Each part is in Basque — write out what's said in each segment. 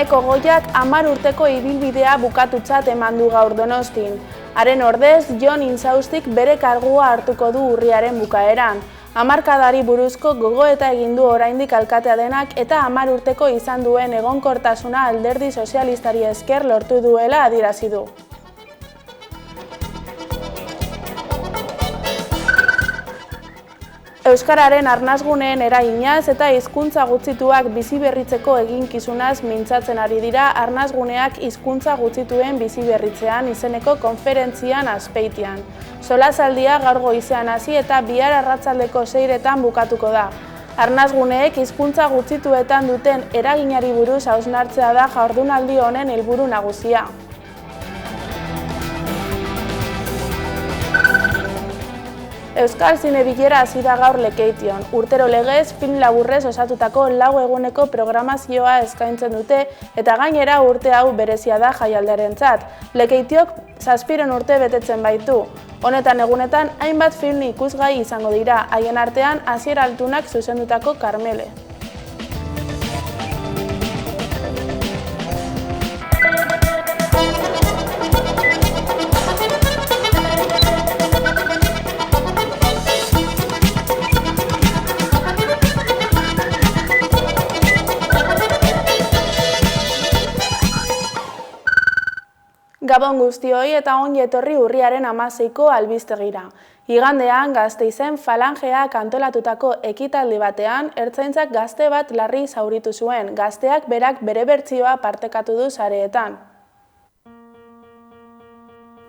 Eneko Goiak 10 urteko ibilbidea bukatutzat eman du gaur Donostin. Haren ordez, Jon Intzaustik bere kargua hartuko du urriaren bukaeran. Hamarkadari buruzko gogoeta egin du oraindik alkatea denak eta 10 urteko izan duen egonkortasuna Alderdi Sozialistari esker lortu duela adierazi du. Euskararen arnasguneen eraginaz eta hizkuntza gutxituak biziberritzeko eginkizunaz mintzatzen ari dira arnasguneak hizkuntza gutxituen biziberritzean izeneko konferentzian Azpeitian. Solasaldia gaur goizean hasi eta bihar arratsaldeko 6etan bukatuko da. Arnasguneek hizkuntza gutxituetan duten eraginari buruz hausnartzea da jardunaldi honen helburu nagusia. Euskal Zinebilera hasi da gaur Lekeition. Urtero legez, film laburrez osatutako 4 eguneko programazioa eskaintzen dute eta gainera urte hau berezia da jaialdiarentzat. Lekeitiok 7 urte betetzen baitu. Honetan egunetan hainbat film ikusgai izango dira, haien artean Asier Altunak zuzendutako Karmele. Gabon guztioi eta ongi etorri urriaren 16ko albistegira. Igandean Gasteizen Falangeak antolatutako ekitaldi batean ertzaintzak gazte bat larri zauritu zuen. Gazteak berak bere bertsioa partekatu du sareetan.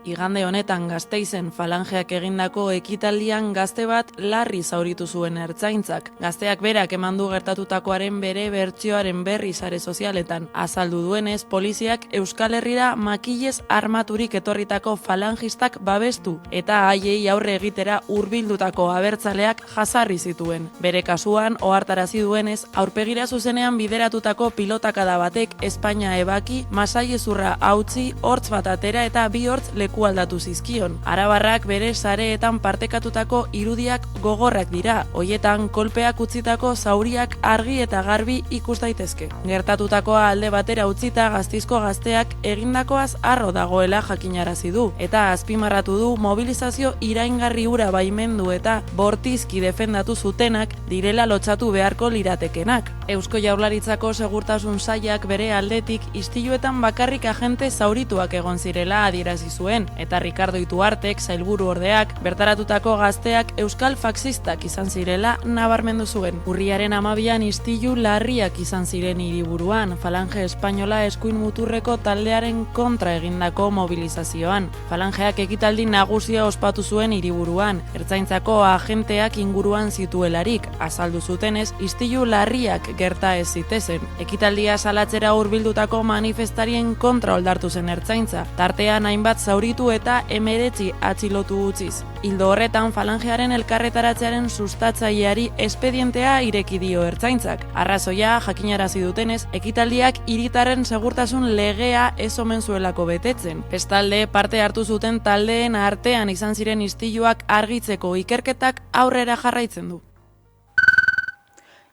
Igande honetan Gasteizen Falangeak egindako ekitaldian gazte bat larri zauritu zuen ertzaintzak. Gazteak berak emandu gertatutakoaren bere bertsioaren berri sare sozialetan azaldu duenez, poliziak Euskal Herrira makilez armaturik etorritako falangistak babestu eta haiei aurre egitera hurbildutako abertzaleak jazarri zituen. Bere kasuan, ohartarazi duenez, aurpegira zuzenean bideratutako pilotakada batek Espainia ebaki, masailezurra hautsi, hortz bat atera eta 2 hortz aldatu zizkion. Arabarrak bere sareetan partekatutako irudiak gogorrak dira, hoietan kolpeak utzitako zauriak argi eta garbi ikus daitezke. Gertatutakoa alde batera utzita Gasteizko gazteak egindakoaz harro dagoela jakinarazi du, eta azpimarratu du mobilizazio iraingarri hura baimendu eta bortizki defendatu zutenak direla lotsatu beharko liratekenak. Eusko Jaurlaritzako segurtasun sailak bere aldetik istiluetan bakarrik agente zaurituak egon zirela adierazi zuen, eta Ricardo Ituartek sailburu ordeak bertaratutako gazteak euskal faxistak izan zirela nabarmendu zuen. Urriaren 12an istilu larriak izan ziren hiriburuan, Falange Espainola eskuin muturreko taldearen kontra egindako mobilizazioan. Falangeak ekitaldi nagusia ospatu zuen hiriburuan, ertzaintzako agenteak inguruan zituelarik, azaldu zutenez, istilu larriak gerta ez zitezen. Ekitaldia salatzera hurbildutako manifestarien kontra oldartu zen ertzaintza, tartean hainbat zauritu eta 19 atxilotu utziz. Ildo horretan Falangearen elkarretaratzearen sustatzaileari espedientea ireki dio ertzaintzak. Arrazoia jakinarazi dutenez, ekitaldiak hiritarren segurtasun legea ez omen zuelako betetzen. Bestalde, parte hartu zuten taldeen artean izan ziren istiluak argitzeko ikerketak aurrera jarraitzen du.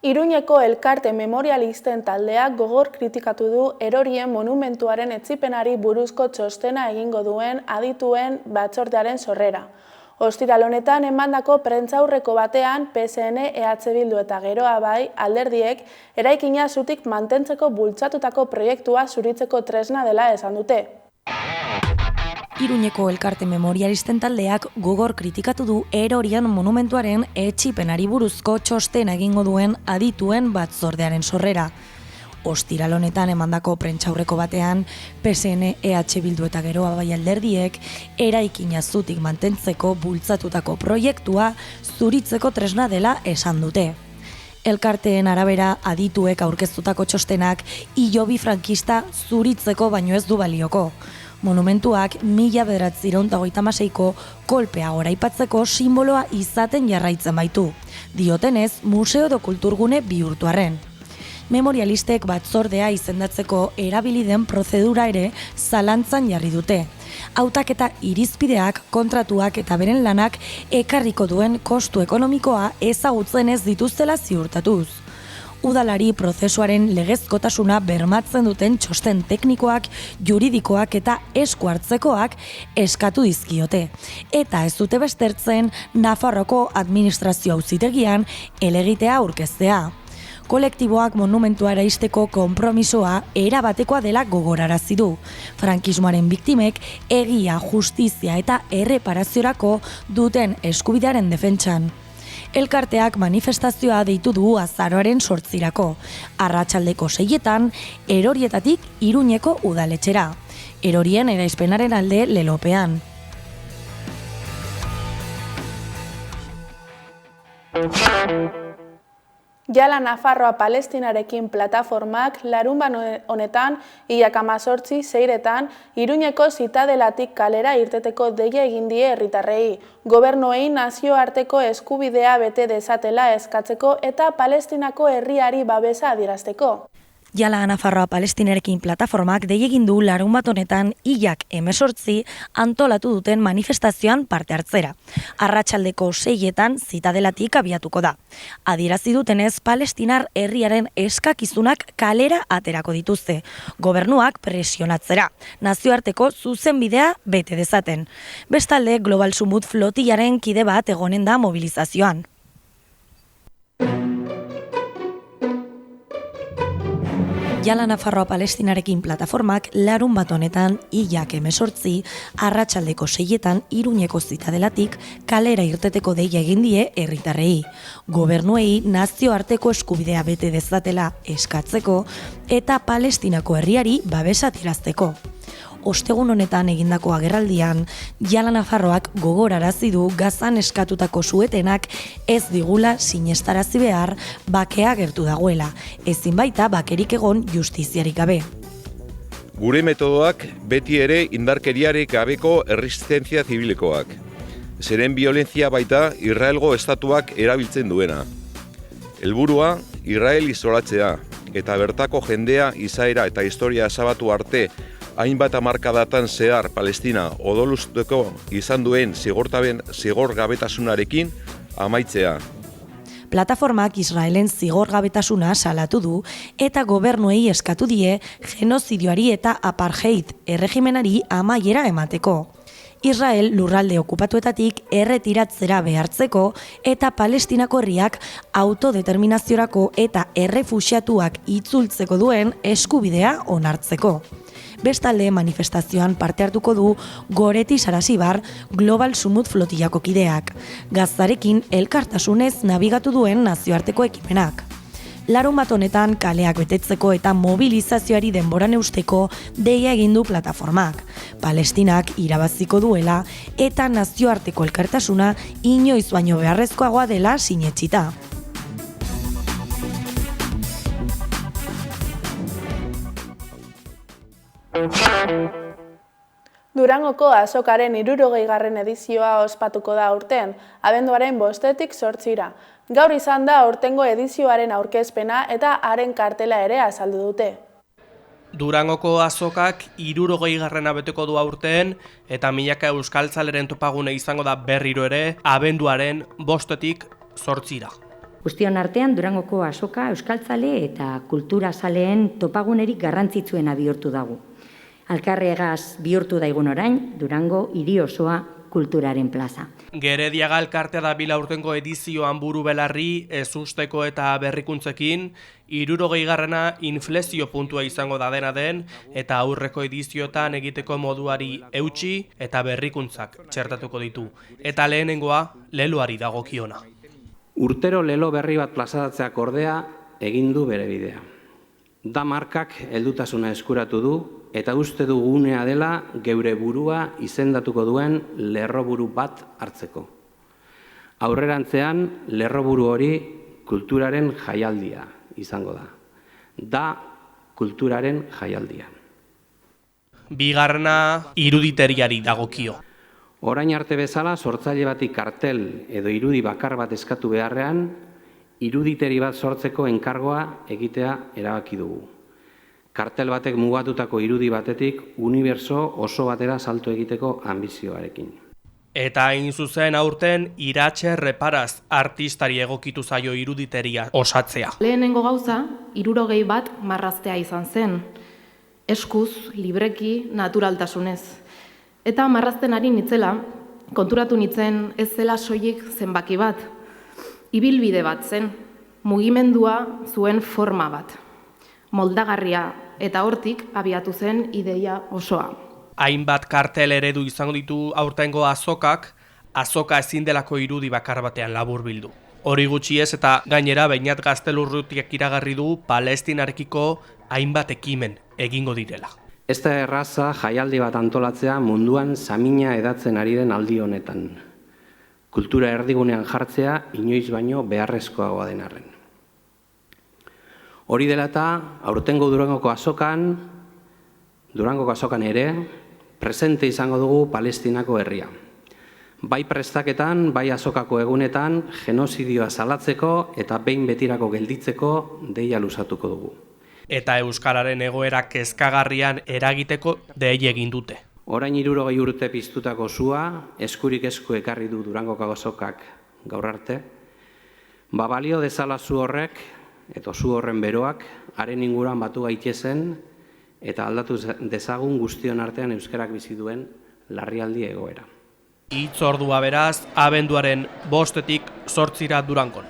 Iruñeko elkarte memorialisten taldeak gogor kritikatu du erorien monumentuaren etsipenari buruzko txostena egingo duen adituen batzordearen sorrera. Ostiral honetan emandako prentsaurreko batean PSN, EH Bildu eta Geroa bai alderdiek eraikina zutik mantentzeko bultzatutako proiektua zuritzeko tresna dela esan dute. Iruñeko elkarte memorialisten taldeak gogor kritikatu du erorian monumentuaren etsipenari buruzko txostena egingo duen adituen batzordearen sorrera. Ostiral honetan emandako prentsaurreko batean, PSN, EH Bildu eta Geroa bai alderdiek eraikina zutik mantentzeko bultzatutako proiektua zuritzeko tresna dela esan dute. Elkarteen arabera adituek aurkeztutako txostenak hilobi frankista zuritzeko baino ez du balioko. Monumentuak 1936ko kolpea goraipatzeko simboloa izaten jarraitzen baitu. Diotenez, museo edo kulturgune bihurtu arren. Memorialistek batzordea izendatzeko erabili den prozedura ere zalantzan jarri dute. Hautaketa irizpideak, kontratuak eta beren lanak ekarriko duen kostu ekonomikoa ezagutzen ez dituztela ziurtatuz. udalari prozesuaren legezkotasuna bermatzen duten txosten teknikoak, juridikoak eta esku hartzekoak eskatu dizkiote. Eta ez dute bestertzen Nafarroko administrazio auzitegian helegitea aurkeztea. Kolektiboak monumentua eraisteko konpromisoa erabatekoa dela gogorarazi du. Frankismoaren biktimek egia, justizia eta erreparaziorako duten eskubidearen defentsan. Elkarteak manifestazioa deitu du azaroaren 8irako. Arratsaldeko 6etan, Erorietatik Iruñeko udaletxera. Erorien eraispenaren alde lelopean. Jala Nafarroa Palestinarekin plataformak larunbat honetan hilak 18:06 Iruñeko zitadelatik kalera irteteko deia egin die herritarrei. Gobernuei nazioarteko eskubidea bete dezatela eskatzeko eta Palestinako herriari babesa adierazteko. Jala Nafarroa Palestinarekin plataformak dei egin du larunbat honetan hilak 18 antolatu duten manifestazioan parte hartzera. Arratsaldeko 6etan zitadelatik abiatuko da. Adierazi dutenez, Palestinar herriaren eskakizunak kalera aterako dituzte. Gobernuak presionatzera, nazioarteko zuzenbidea bete dezaten. Bestalde, Global Sumut flotillaren kide bat egonen da mobilizazioan. Jala Nafarroa Palestinarekin plataformak larunbat honetan hilak 18 arratsaldeko 6etan Iruñeko zitadelatik kalera irteteko deia egin die herritarrei. Gobernuei nazioarteko eskubidea bete dezatela eskatzeko eta Palestinako herriari babesa adierazteko. Ostegun honetan egindako agerraldian, Jala Nafarroak gogorarazi du Gazan eskatutako suetenak ez digula sinestarazi behar bakea gertu dagoela, ezin baita bakerik egon justiziarik gabe. Gure metodoak beti ere indarkeriarik gabeko erresistentzia zibilekoak. Zeren violentzia baita Israelgo estatuak erabiltzen duena. Helburua Israel isolatzea eta bertako jendea izaera eta historia ezabatu arte hainbat hamarkadatan zehar Palestina odoluzteko izan duen zigorgabetasunarekin amaitzea. Plataformak Israelen zigorgabetasuna salatu du eta gobernuei eskatu die genozidioari eta apartheid erregimenari amaiera emateko. Israel lurralde okupatuetatik erretiratzera behartzeko eta Palestinako herriak autodeterminaziorako eta errefuxiatuak itzultzeko duen eskubidea onartzeko. Bestalde manifestazioan parte hartuko du Goreti Sarasibar Global Sumut flotillako kideak, Gazarekin elkartasunez nabigatu duen nazioarteko ekimenak. Larunbat honetan kaleak betetzeko eta mobilizazioari denboran eusteko deia egin du plataformak. Palestinak irabaziko duela eta nazioarteko elkartasuna inoiz baino beharrezkoagoa dela sinetsita. Durangoko azokaren 60. edizioa ospatuko da aurten, abenduaren 5etik 8ira. Gaur izan da aurtengo edizioaren aurkezpena eta haren kartela ere azaldu dute. Durangoko azokak 60. beteko du aurten eta milaka euskaltzaleren topagune izango da berriro ere abenduaren 5etik 8ira. Guztion artean Durangoko azoka euskaltzale eta kulturazaleen topagunerik garrantzitsuena bihurtu dago. Alkarregaz bihurtu daigun orain, Durango hiri osoa kulturaren plaza. Gerediaga elkartea da bila aurtengo edizioan buru belarri ezusteko eta berrikuntzekin, 60. inflexio puntua izango da dena den eta aurreko edizioetan egiteko moduari eutsi eta berrikuntzak txertatuko ditu. Eta lehenengoa leloari dagokiona. Urtero lelo berri bat plazadatzeak ordea egin du bere bidea. Da markak heldutasuna eskuratu du eta uste dugunea dela geure burua izendatuko duen lerroburu bat hartzeko. Aurrerantzean lerroburu hori kulturaren jaialdia izango da. Da kulturaren jaialdia. Bigarrena iruditeriari dagokio. Orain arte bezala sortzaile bati kartel edo irudi bakar bat eskatu beharrean, iruditeri bat sortzeko enkargoa egitea erabaki dugu. Kartel batek mugatutako irudi batetik unibertso oso batera salto egiteko anbizioarekin. Eta hain zuzen aurten Iratxe Reparaz artistari egokitu zaio iruditeria osatzea. Lehenengo gauza, 61 marraztea izan zen, eskuz, libreki, naturaltasunez. Eta marrazten ari nitzela, konturatu nintzen ez zela soilik zenbaki bat, ibilbide bat zen, mugimendua zuen forma bat, moldagarria eta hortik abiatu zen ideia osoa. Hainbat kartel eredu izango ditu aurtengo azokak, azoka ezin delako irudi bakar batean laburbildu. Hori gutxi ez eta gainera Beñat Gaztelurrutiak iragarri du Palestinarekiko hainbat ekimen egingo direla. Ez da erraza jaialdi bat antolatzea munduan samina edatzen ari den aldi honetan. Kultura erdigunean jartzea inoiz baino beharrezkoagoa den arren. Hori dela eta aurtengo Durangoko azokan ere, presente izango dugu Palestinako herria. Bai prestaketan, bai azokako egunetan, genozidioa salatzeko eta behin betirako gelditzeko deia luzatuko dugu. Eta euskararen egoera kezkagarrian eragiteko dei egin dute. Orain 60 urte piztutako sua, eskurik esku ekarri du Durangoko azokak gaur arte, balio dezala zu horrek, eta zu horren beroak, haren inguruan batu gaitezen, eta aldatu dezagun guztion artean euskarak bizi duen larrialdi egoera. Hitzordua beraz, abenduaren 5-tik 8 Durangon.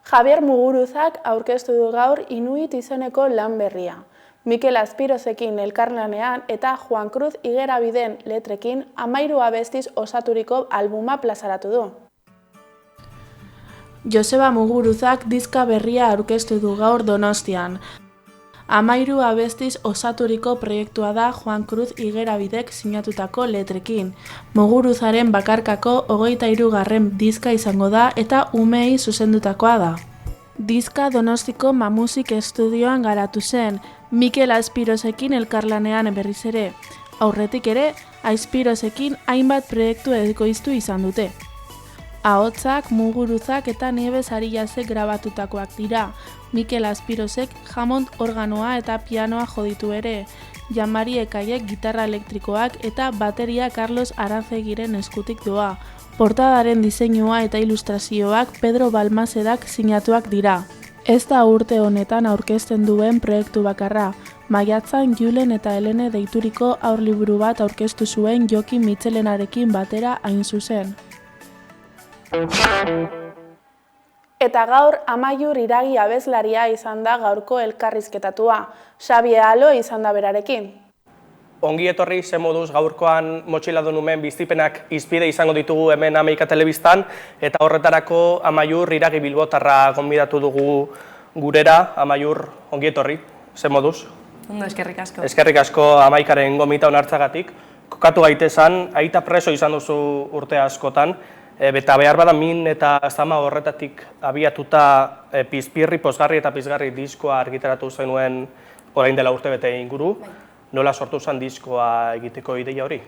Javier Muguruzak aurkeztu du gaur Inuit izeneko lan berria. Mikel Azpirozekin elkarlanean eta Juan Cruz Igerabiden letrekin 13 abestiz osaturiko albuma plazaratu du. Joseba Muguruzak diska berria aurkeztu du gaur Donostian. 13 abestiz osaturiko proiektua da Juan Cruz Igerabidek sinatutako letrekin. Muguruzaren bakarkako 23. diska izango da eta umeei zuzendutakoa da. Diska Donostiko Mamusik Estudioan garatu zen, Mikel Azpirozekin elkarlanean berriz ere. Aurretik ere, Azpirozekin hainbat proiektu ekoiztu izan dute. Ahotsak, Muguruzak eta Nieves Arillazek grabatutakoak dira. Mikel Azpirozek jamont organoa eta pianoa joditu ere. Jamari Ekaiek gitarra elektrikoak eta bateria Carlos Aranzegiren eskutik doa. Portadaren diseinua eta ilustrazioak Pedro Balmasedak sinatuak dira. Ez da urte honetan aurkezten duen proiektu bakarra. Maiatzan Julen eta Helene deituriko aurliburu bat aurkeztu zuen Jokin Mitxelenarekin batera hain zuzen. Eta gaur Amaiur Iragi abeslaria izan da gaurko elkarrizketatua. Xabi Alo izan da berarekin. Ongi etorri ze moduz gaurkoan motxiladunumen bizipenak izpide izango ditugu hemen Ameika Telebistan eta horretarako Amaiur Iragi Bilbotarra gonbidatu dugu gurera. Amaiur, ongi etorri, ze moduz? Ondo, eskerrik asko. Eskerrik asko Amaikaren gomita onartzagatik. Kokatu gaitezan, aita preso izan duzu urte askotan, eta behar bada min eta zama horretatik abiatuta pizpirri, pozgarri eta pizgarri diskoa argitaratu zenuen orain dela urte bete inguru. Nola sortu zen diskoa egiteko ideia hori?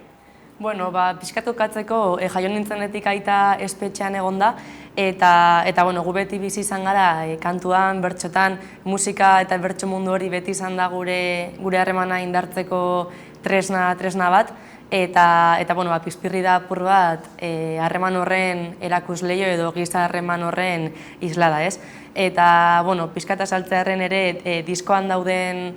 Bueno, pixkatukatzeko jaio nintzenetik aita espetxean egonda eta gu beti bizi izan gara kantuan, bertxotan, musika eta bertxo mundu hori beti izan da gure harremana indartzeko tresna bat. Eta pizpirri da apur bat harreman horren erakusleio edo giza harreman horren islada, ez? Eta, pixkata saltzearen ere diskoan dauden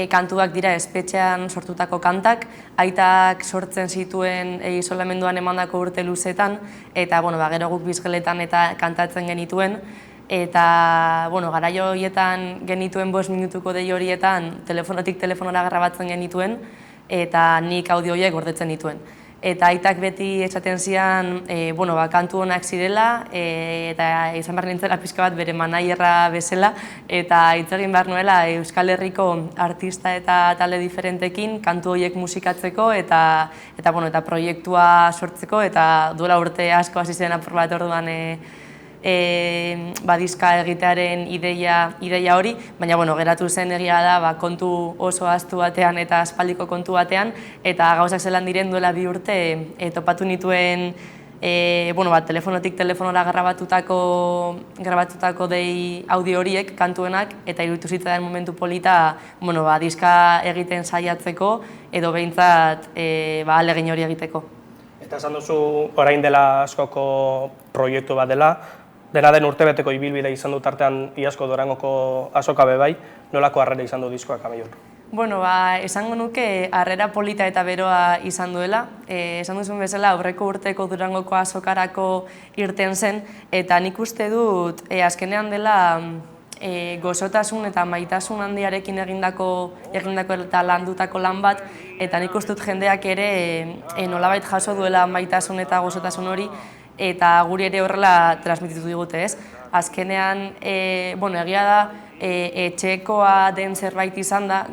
kantuak dira espetxean sortutako kantak, aitak sortzen zituen isolamenduan emandako urte luzetan, eta gero guk bizgeletan eta kantatzen genituen, eta garaio horietan genituen 5 minutuko dei horietan telefonotik telefonora grabatzen genituen, eta nik audio horiek gordetzen dituen. Eta aitak beti esaten zian kantu honak zirela eta izan behar nintzela pixka bat bere manaierra bezala eta hitz egin behar nuela Euskal Herriko artista eta talde diferentekin kantu horiek musikatzeko eta proiektua sortzeko eta duela urte asko hasi zen apur bat orduan diska egitearen ideia hori, baina geratu zen egia da kontu oso ahaztu batean eta aspaldiko kontu batean eta gauzak zelan diren duela 2 urte topatu nituen telefonotik telefonora grabatutako dei audio horiek, kantuenak, eta iruditu zitzaidan momentu polita diska egiten saiatzeko edo behintzat ahalegin hori egiteko. Eta esan duzu orain dela askoko proiektu bat dela, dena den urtebeteko ibilbide izan du tartean iazko Durangoko azoka bai, nolako harrera izan du diskoak Amaiur? Esango nuke harrera polita eta beroa izan duela. Esan duzun bezala, aurreko urteko Durangoko azokarako irten zen, eta nik uste dut azkenean dela gozotasun eta maitasun handiarekin egindako eta landutako lan bat, eta nik uste dut jendeak ere nolabait jaso duela maitasun eta gozotasun hori, eta guri ere horrela transmititu digute, ez? Azkenean, egia da, etxekoa den zerbait izan da,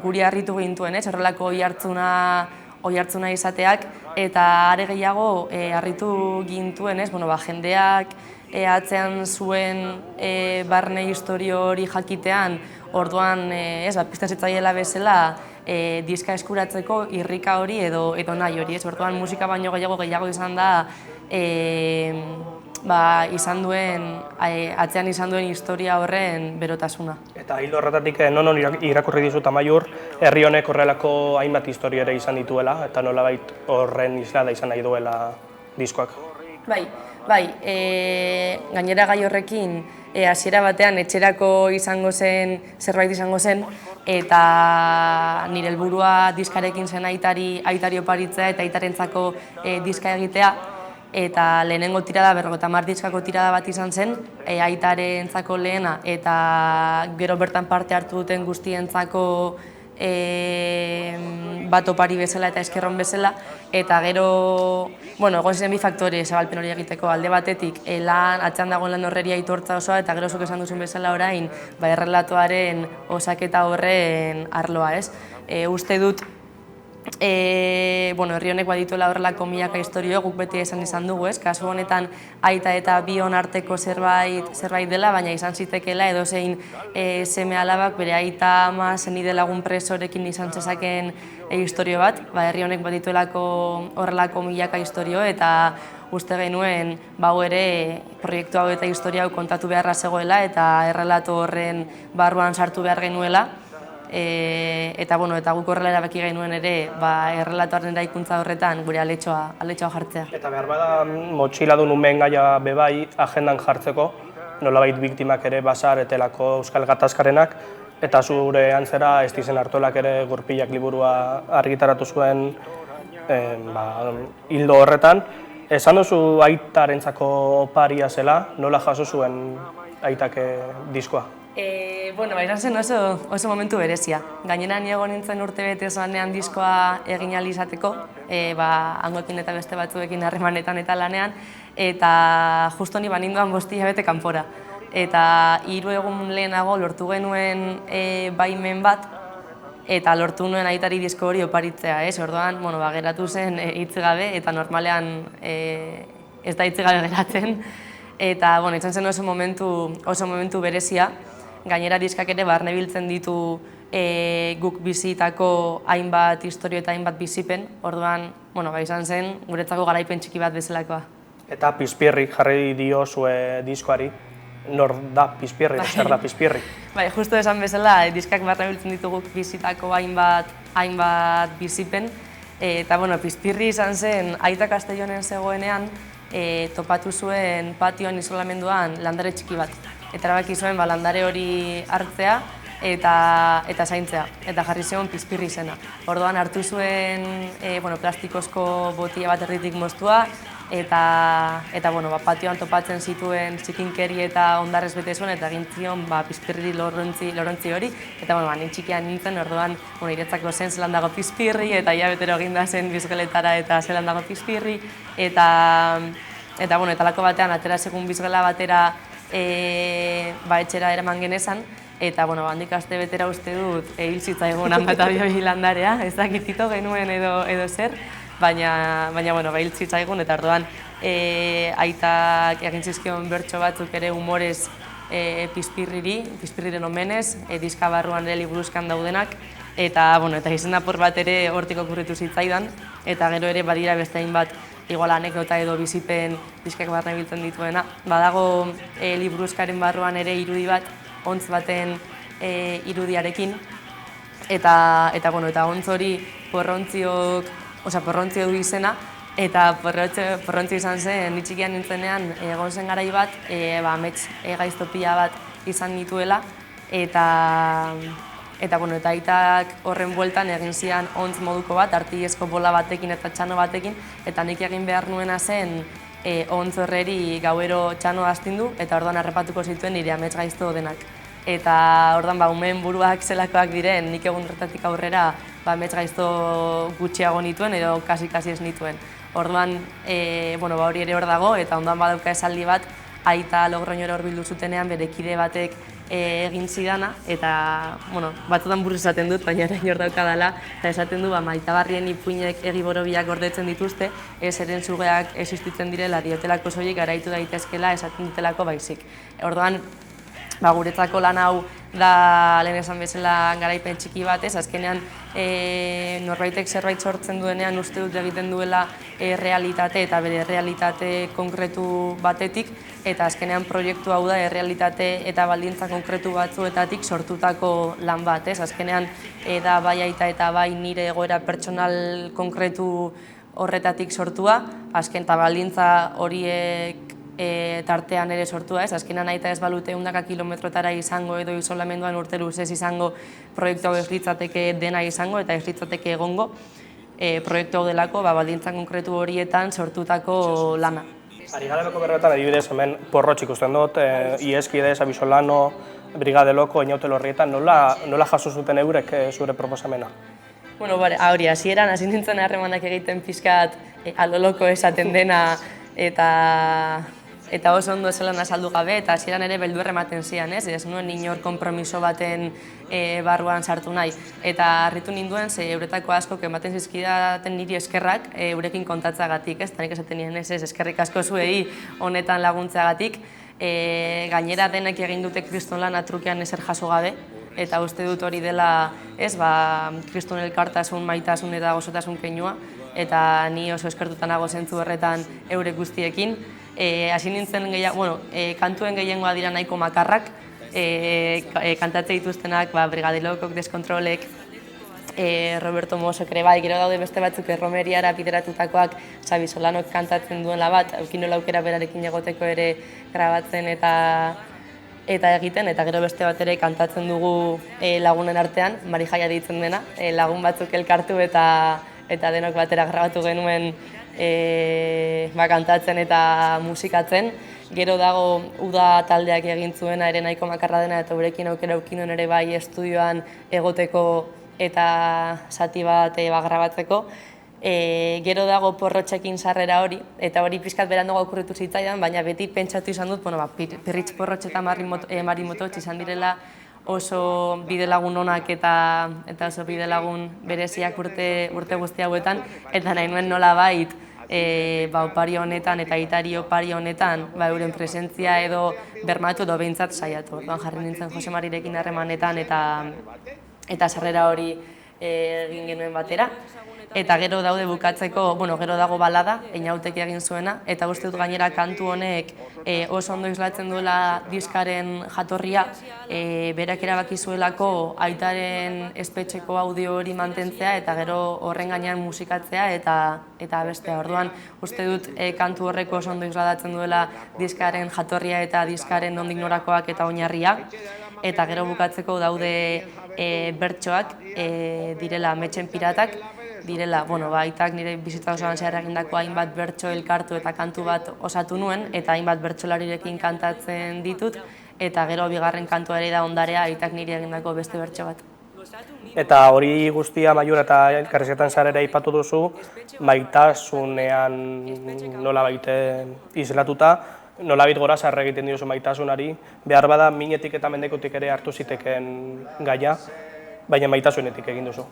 guri harritu gintuen, ez? Horrelako oihartzuna izateak, eta are gehiago harritu gintuen, ez? Jendeak atzean zuen barne historio hori jakitean, orduan, pizten zitzaiela bezala, diska eskuratzeko irrika hori edo nahi hori, ez? Orduan musika baino gehiago izan da, atzean izan duen historia horren berotasuna. Eta hildo horretatik non irakurri dizut Amaiur, herri honek horrelako hainbat historia ere izan dituela, eta nolabait horren islada izan nahi duela diskoak. Gainera gai horrekin hasiera batean etxerako zerbait izango zen, eta nire helburua diskarekin zen aitari oparitzea eta aitarentzako diska egitea, eta lehenengo tirada 50 diskako tirada bat izan zen, aitarentzako lehena eta gero bertan parte hartu duten guztientzako bat opari bezala eta eskerron bezala, eta gero, egon ziren bi faktore zabalpen hori egiteko, alde batetik atzean dagoen lan horreri aitortza osoa, eta gero zuk esan duzun bezala orain errelatoaren osaketa horren arloa, ez? Uste dut, herri honek badituela horrelako milaka historio, guk beti izan dugu, ez? Kasu honetan aita eta bion arteko zerbait dela, baina izan zitekeela edozein seme alabak bere aita ama zenide lagun presorekin izan zezaken historio bat, herri honek badituelako horrelako milaka historio, eta uste genuen ere proiektu hau eta historia hau kontatu beharra zegoela eta errelato horren barruan sartu behar genuela. Eta guk horrela erabaki genuen ere errelatoaren eraikuntza horretan gure aletxoa jartzea. Eta behar bada motxiladun umen gaia bebai agendan jartzeko, nolabait biktimak ere basar etelako Euskal Gatazkarenak, eta zure antzera Estizen Artolak ere Gurpilak liburua argitaratu zuen hildo horretan. Esan duzu aitarentzako oparia zela, nola jaso zuen aitak diskoa? Izan zen oso momentu berezia. Gainera niego nintzen urtebete lanean diskoa egin ahal izateko, hangoekin eta beste batzuekin harremanetan eta lanean, eta justo ni baninduan 5 hilabete kanpora. Eta 3 egun lehenago lortu genuen baimen bat, eta lortu nuen aitari disko hori oparitzea, ez? Orduan, geratu zen hitz-gabe, eta normalean ez da hitz-gabe geratzen. Eta, izan zen oso momentu berezia. Gainera diskak ere barne biltzen ditu guk bizitako hainbat historio eta hainbat bizipen. Orduan, izan zen guretzako garaipen txiki bat bezalakoa. Eta Pizpirri jarri dio zue diskoari. Nor da Pizpirri, zer da Pizpirri? Justo esan bezala, diskak barne biltzen ditu guk bizitako hainbat bizipen. Eta, Pizpirri izan zen aita Castellonen zegoenean, topatu zuen patioan isolamenduan landare txiki bat. Eta erabaki zuen landare hori hartzea eta zaintzea, eta jarri zion Pizpirri izena. Orduan hartu zuen plastikozko botila bat erditik moztua, eta patioan topatzen zituen txikinkeri eta ondarrez bete zuen, eta egin zion Pizpirri lorontzi hori. Eta ni txikian nintzen, orduan iretzako zen zelan dago Pizpirri, eta hilabetero eginda zen bizgeletara eta zelan dago Pizpirri, eta lako batean atera segun bizgela batera etxera eraman genezan, eta handik aste betera uste dut hil zitzaigun hanbat abioi landarea, ez dakitito genuen edo zer, baina hil zitzaigun, eta orduan aitak egin zizkion bertso batzuk ere humorez Pizpirriren omenez, diska barruan ere liburuzkan daudenak, eta izendapur bat ere hortik okurritu zitzaidan, eta gero ere badira beste hainbat igual anekdota edo bizipen diskak barne biltzen dituena. Badago liburuskaren barruan ere irudi bat, ontz baten irudiarekin, eta ontz hori porrontzio du izena, eta porrontzio izan zen, nitxikian nintzenean egon zen garai bat, amets gaiztopia bat izan nituela, eta aitak horren bueltan egin zian ontz moduko bat, artilezko bola batekin eta txano batekin, eta nik egin behar nuena zen ontz horreri gauero txano astindu, eta orduan harrapatuko zituen nire amets gaizto denak. Eta orduan umeen buruak zelakoak diren, nik egun horretatik aurrera amets gaizto gutxiago nituen edo kasi ez nituen. Orduan hori ere hor dago, eta ondoan badauka esaldi bat, aita Logroñora hurbildu zutenean bere kide batek egin zidana, eta batzutan buruz esaten dut, baina orain hor daukadala, eta esaten du maitabarrien ipuinek egiborobiak gordetzen dituzte, zeren sugeak existitzen direla diotelako soilik garaitu daitezkela esaten ditelako baizik. Orduan, guretzako lan hau da lehen esan bezala garaipen txiki bat, azkenean norbaitek zerbait sortzen duenean uste dut egiten duela errealitate eta bere errealitate konkretu batetik, eta azkenean proiektu hau da errealitate eta baldintza konkretu batzuetatik sortutako lan bat, azkenean da bai aita eta bai nire egoera pertsonal konkretu horretatik sortua, azken eta baldintza horiek tartean ere sortua, azkenean aita ez balute 100 kilometrotara izango edo isolamenduan urte luzez izango, proiektu hau ez litzateke dena izango eta ez litzateke egongo proiektu hau delako baldintza konkretu horietan sortutako lana. Ari gareloko berroetan adibidez hemen porrotx ikusten dut, Ieskidez, Abisolano, Brigade Loko, Inautelo horrietan, nola jaso zuten eurek zure proposamena? Hori, hasieran hasi nintzen harremanak egiten pixkat aloloko esaten dena eta oso ondo zelan azaldu gabe, eta hasieran ere beldur ematen zian, ez nuen inor konpromiso baten barruan sartu nahi. Eta harritu ninduen, euretako askok ematen zizkidaten niri eskerrak eurekin kontatzagatik, eta nik esaten nien eskerrik asko zuei honetan laguntzagatik. Gainera denek egin dute kriston lan atrukean ezer jaso gabe, eta uste dut hori dela kriston elkartasun, maitasun eta gozotasun keinua, eta ni oso eskertuta nago zentzu horretan eurek guztiekin. Hasi nintzen kantuen gehiengoa dira nahiko makarrak, kantatze dituztenak Brigade Lokok, Deskontrolek, Roberto Mosok ere bai, gero daude beste batzuk erromeriara bideratutakoak Xabi Solanok kantatzen duela bat, aukinola aukera berarekin egoteko ere grabatzen eta egiten, eta gero beste bat ere kantatzen dugu lagunen artean, Marijaia deitzen dena, lagun batzuk elkartu eta denok batera grabatu genuen kantatzen eta musikatzen. Gero dago Uda taldeak egin zuena ere nahiko makarra dena, eta urekin aukera aukinuen ere bai estudioan egoteko eta zati bat grabatzeko. Gero dago Porrotxekin sarrera hori, eta hori pixkat beranduago okurritu zitzaidan, baina beti pentsatu izan dut, Pirritx Porrotx eta Mari Mototx izan direla oso bidelagun onak eta oso bidelagun bereziak urte guzti hauetan, eta nahi nuen nolabait opari honetan eta aitari opari honetan euren presentzia edo bermatu edo behintzat saiatu. Jarri nintzen Jose Marirekin harremanetan eta sarrera hori egin genuen batera. Eta gero daude bukatzeko, gero dago balada, Einautek egin zuena, eta uste dut gainera kantu honek oso ondo islatzen duela diskaren jatorria, berak erabaki zuelako aitaren espetxeko audio hori mantentzea, eta gero horren gainean musikatzea eta bestea. Orduan, uste dut kantu horreko oso ondo islatzen duela diskaren jatorria eta diskaren nondik norakoak eta oinarria, eta gero bukatzeko daude bertsoak, direla Ametsen Piratak, direla, aitak nire bizitza osoan zehar egindako hainbat bertso elkartu eta kantu bat osatu nuen, eta hainbat bertsolarirekin kantatzen ditut, eta gero bigarren kantua ere da Ondarea, aitak nire egindako beste bertso bat. Eta hori guztia Maiora eta Elkarrizketan sarera aipatu duzu, maitasunean nolabait islatuta, nolabait gorazarre egiten diozu maitasunari, behar bada minetik eta mendekutik ere hartu ziteken gaia, baina maitasunetik egin duzu.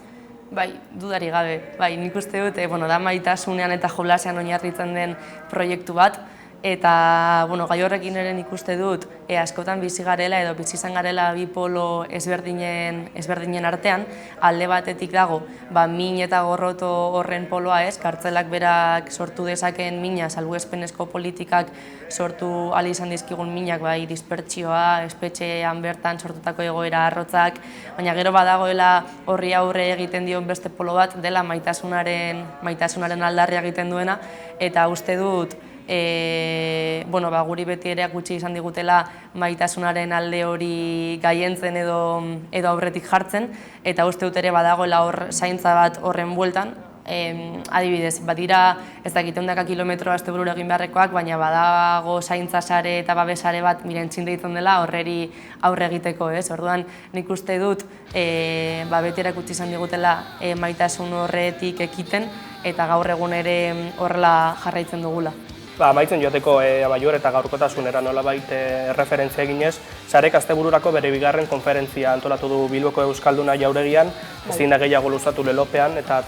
Bai, dudari gabe. Nik uste dut, da maitasunean eta jolasean oinarritzen den proiektu bat, Eta, gai horrekin ere ikuste dut, askotan bizi garela edo bizi izan garela bi polo ezberdinen artean, alde batetik dago, min eta gorroto horren poloa ez, kartzelak berak sortu dezaken mina, salbuespenezko politikak sortu ahal izan dizkigun minak, bai dispertsioa, espetxean bertan sortutako egoera arrotzak, baina gero badagoela horri aurre egiten dion beste polo bat, dela maitasunaren aldarria egiten duena, eta uste dut, guri beti ere gutxi izan digutela maitasunaren alde hori gaientzen edo aurretik jartzen, eta uste dut ere badagoela hor zaintza bat horren bueltan. Adibidez, badira ez dakit 100 kilometro astebururo egin beharrekoak, baina badago zaintza sare eta babesare bat mirentzin deitzen dela horreri aurre egiteko, ez? Orduan, nik uste dut beti erakutsi izan digutela maitasun horretik ekiten, eta gaur egun ere horrela jarraitzen dugula. Amaitzen joateko Amaiur eta gaurkotasunera nolabait referentzia eginez, Sarek astebururako bere bigarren konferentzia antolatu du Bilboko Euskalduna jauregian, ezin da gehiago luzatu lelopean, eta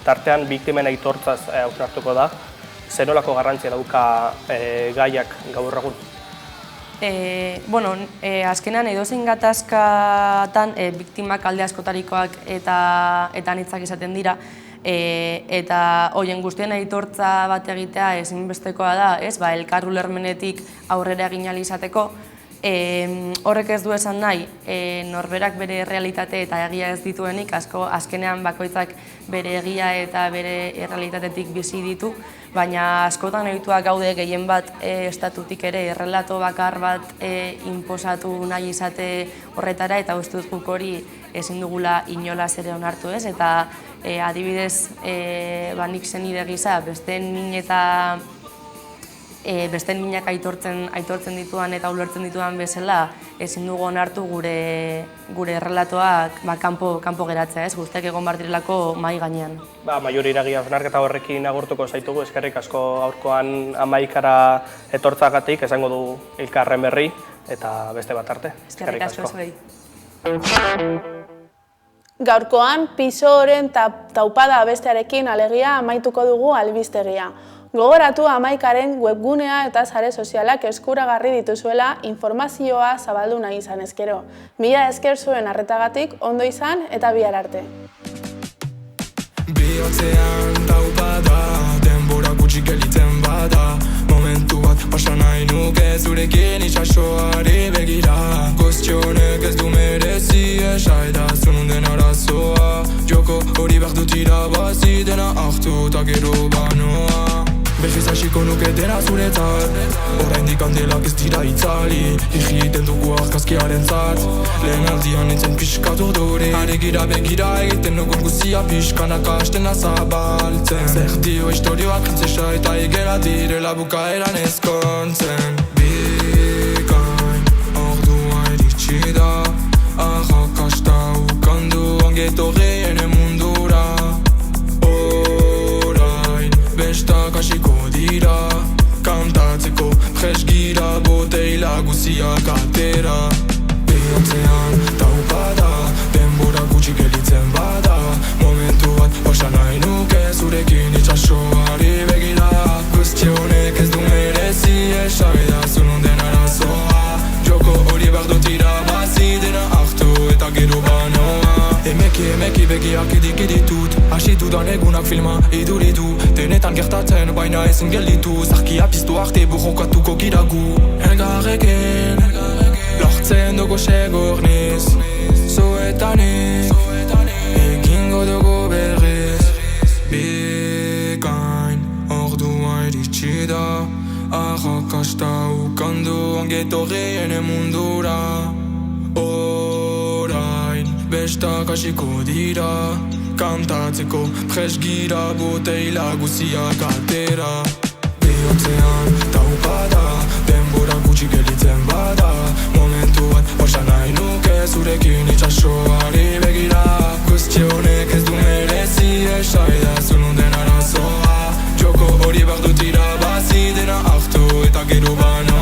tartean biktimen aitortzaz hausnartuko da. Zer nolako garrantzia dauka gaiak gaur egun? Azkenean edozein gatazkatan biktimak alde askotarikoak eta anitzak izaten dira, eta horien guztien aitortza bat egitea ezinbestekoa da, elkar ulermenetik aurrera egin ahal izateko. Horrek ez du esan nahi, norberak bere errealitate eta egia ez dituenik, azkenean bakoitzak bere egia eta bere errealitatetik bizi ditu, baina askotan egituak gaude gehien bat estatutik ere errelato bakar bat inposatu nahi izate horretara, eta uste dut guk hori ezin dugula inolaz ere onartu ez, eta adibidez nik zenide gisa besteen minak aitortzen dituan eta ulertzen dituan bezala ezin dugu onartu gure errelatoak kanpo geratzea, guztiak egon behar direlako mahai gainean. Amaiur iragia hausnarketa horrekin agurtuko zaitugu, eskerrik asko gaurkoan Amaikara etortzagatik, esango du elkarren berri, eta beste bat arte. Eskerrik asko zuei. Gaurkoan, Pisoren taupada abestearekin alegia amaituko dugu albistegia. Gogoratu Amaikaren webgunea eta sare sozialak eskuragarri dituzuela informazioa zabaldu nahi izan ezkero. Mila esker zuen arretagatik, ondo izan eta bihar arte. Bihotzean taupada, denbora gutxi gelitzen bada, momentu bat pasa nahi nuke zurekin itxasoari begira. Goztionek ez du merezi esaidazun den arazoa, joko hori behar dut irabazi dena hartu eta gero banoa. Berriz hasiko nuke dena zuretzat, oraindik handelak ez dira itzali, egiten dugu argazkiaren zat. Lehen aldian nintzen pixkat urduri, haregira begira egiten dugun guzia pixkanaka hasten zabaltzen. Zer dio historioak printzesa eta egera direla bukaeran ezkontzen. Bikain, ordua iritsi da, arrakasta ukandu ongetorrien mundura. Bestak hasiko dira, kantatzeko presgira, boteila guziak atera. Bihotzean taupada, denbora gutxi gelitzen bada, momentu bat pasa nahi nuke zurekin itxasoari begira. Guztionek ez du merezi esaidazun den arazoa, joko hori behar dut irabazi dena hartu eta gero banoa. Emeki begiak ditut, hasi dudan egunak filma iduridu, denetan gertatzen baina ezin gelditu, zarkia piztu arte burrokatuko giragu. Elgarrekin, lortzen dugu segurniz, zoetanik, egingo dugu berriz. Bikain, ordua iritsi da, arrakasta ukandu ongetorrien mundura. Bestak hasiko dira, kantatzeko presgira, boteila guziak atera. Bihotzean taupada, denbora gutxi gelitzen bada, momentu bat pasa nahi nuke zurekin itxasoari begira. Guztionek ez du merezi esaidazun den arazoa, joko hori behar dut irabazi dena hartu eta gero bana.